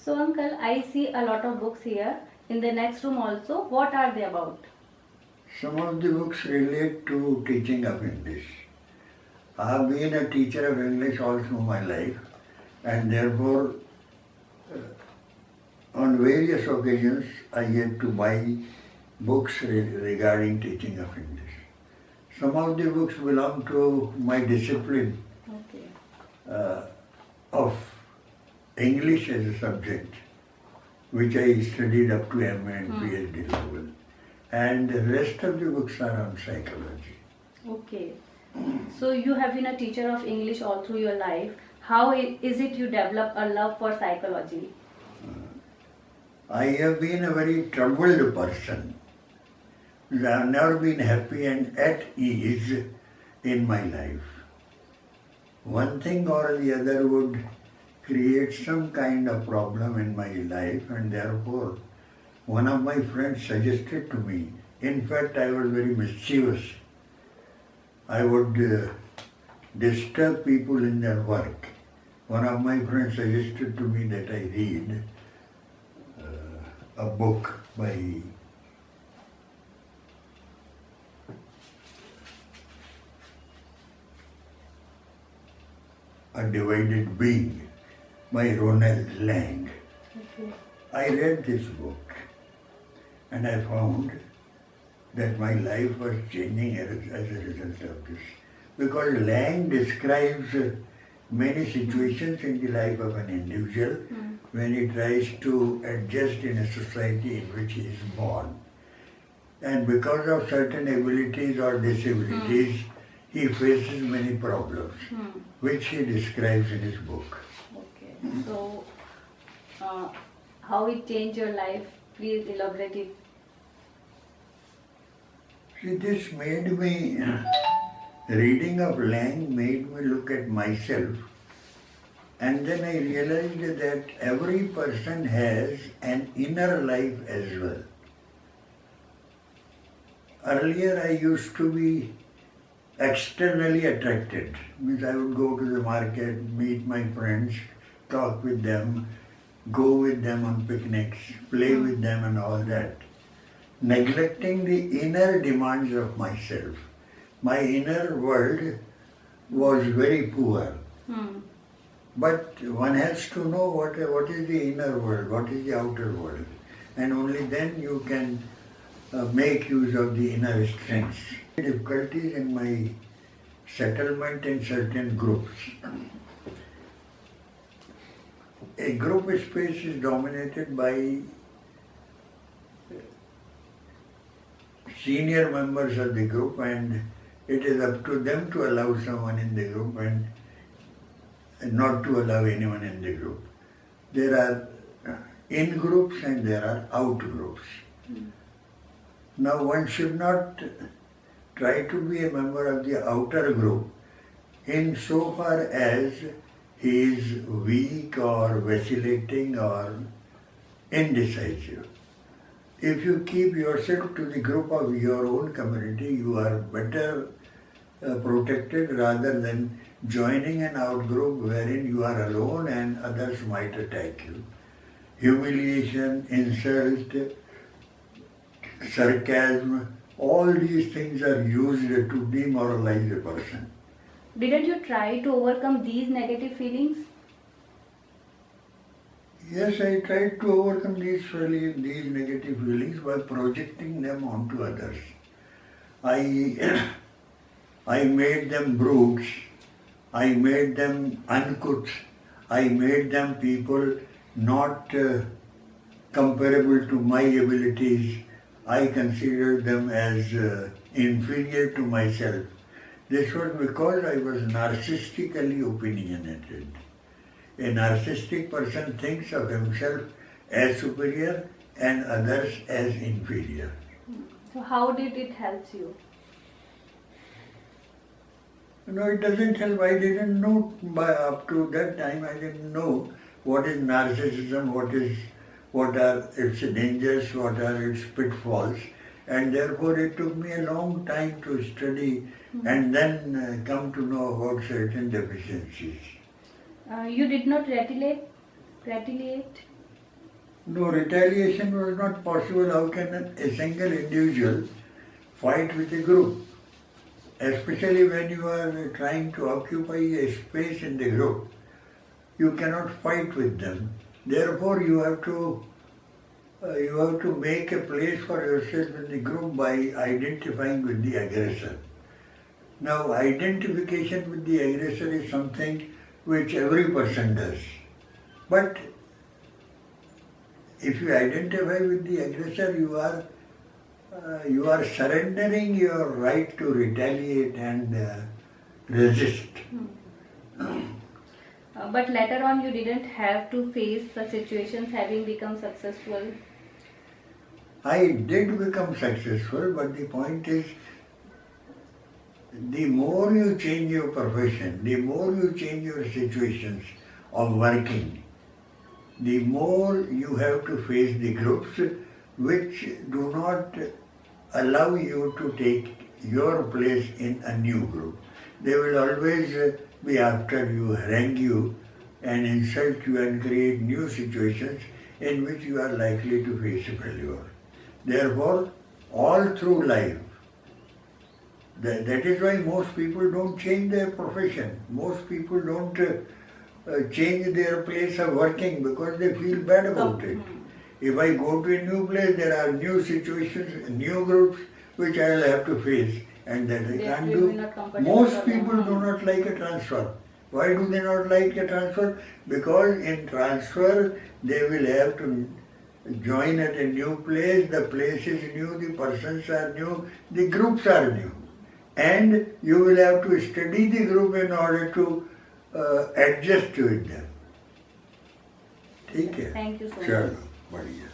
So uncle, I see a lot of books here. In the next room also. What are they about? Some of the books relate to teaching of English. I have been a teacher of English all through my life, and therefore on various occasions I had to buy books regarding teaching of English. Some of the books belong to my discipline of English as a subject, which I studied up to MA and PhD level. And the rest of the books are on psychology. Okay. So you have been a teacher of English all through your life. How is it you develop a love for psychology? I have been a very troubled person. I have never been happy and at ease in my life. One thing or the other would create some kind of problem in my life, and therefore one of my friends suggested to me, in fact I was very mischievous. I would disturb people in their work. One of my friends suggested to me that I read a book by A Divided Being by Ronald Lang. Okay. I read this book and I found that my life was changing as a result of this. Because Lang describes many situations in the life of an individual when he tries to adjust in a society in which he is born. And because of certain abilities or disabilities, he faces many problems, which he describes in his book. Okay. So, how it changed your life? Please elaborate it. See, this made me, reading of Lang made me look at myself, and then I realized that every person has an inner life as well. Earlier I used to be externally attracted, means I would go to the market, meet my friends, talk with them, go with them on picnics, play with them and all that, neglecting the inner demands of myself. My inner world was very poor. But one has to know what is the inner world, what is the outer world, and only then you can make use of the inner strengths. Difficulties in my settlement in certain groups. A group space is dominated by senior members of the group, and it is up to them to allow someone in the group and not to allow anyone in the group. There are in groups and there are out groups. Now one should not try to be a member of the outer group in so far as he is weak or vacillating or indecisive. If you keep yourself to the group of your own community, you are better protected rather than joining an out group wherein you are alone and others might attack you. Humiliation, insult, sarcasm, all these things are used to demoralize a person. Didn't you try to overcome these negative feelings? Yes, I tried to overcome these negative feelings by projecting them onto others. I made them brutes, I made them uncouth, I made them people not comparable to my abilities. I considered them as inferior to myself. This was because I was narcissistically opinionated. A narcissistic person thinks of himself as superior and others as inferior. So how did it help you? No, it doesn't help. I didn't know, up to that time I didn't know what is narcissism, what are its dangers, what are its pitfalls, and therefore it took me a long time to study and then come to know about certain deficiencies. You did not retaliate? No, retaliation was not possible. How can a single individual fight with a group? Especially when you are trying to occupy a space in the group, you cannot fight with them. Therefore, you have to make a place for yourself in the group by identifying with the aggressor. Now, identification with the aggressor is something which every person does. But if you identify with the aggressor, you are surrendering your right to retaliate and resist. But later on, you didn't have to face the situations having become successful. I did become successful, but the point is, the more you change your profession, the more you change your situations of working, the more you have to face the groups which do not allow you to take your place in a new group. They will always be after you, harangue you and insult you and create new situations in which you are likely to face a failure. Therefore, all through life, that is why most people don't change their profession. Most people don't change their place of working because they feel bad about it. If I go to a new place, there are new situations, new groups which I will have to face, and that I can't do. Most people do not like a transfer. Why do they not like a transfer? Because in transfer, they will have to join at a new place, the place is new, the persons are new, the groups are new. And you will have to study the group in order to adjust with them. ठीक है? Thank you so much. चलो बढ़िया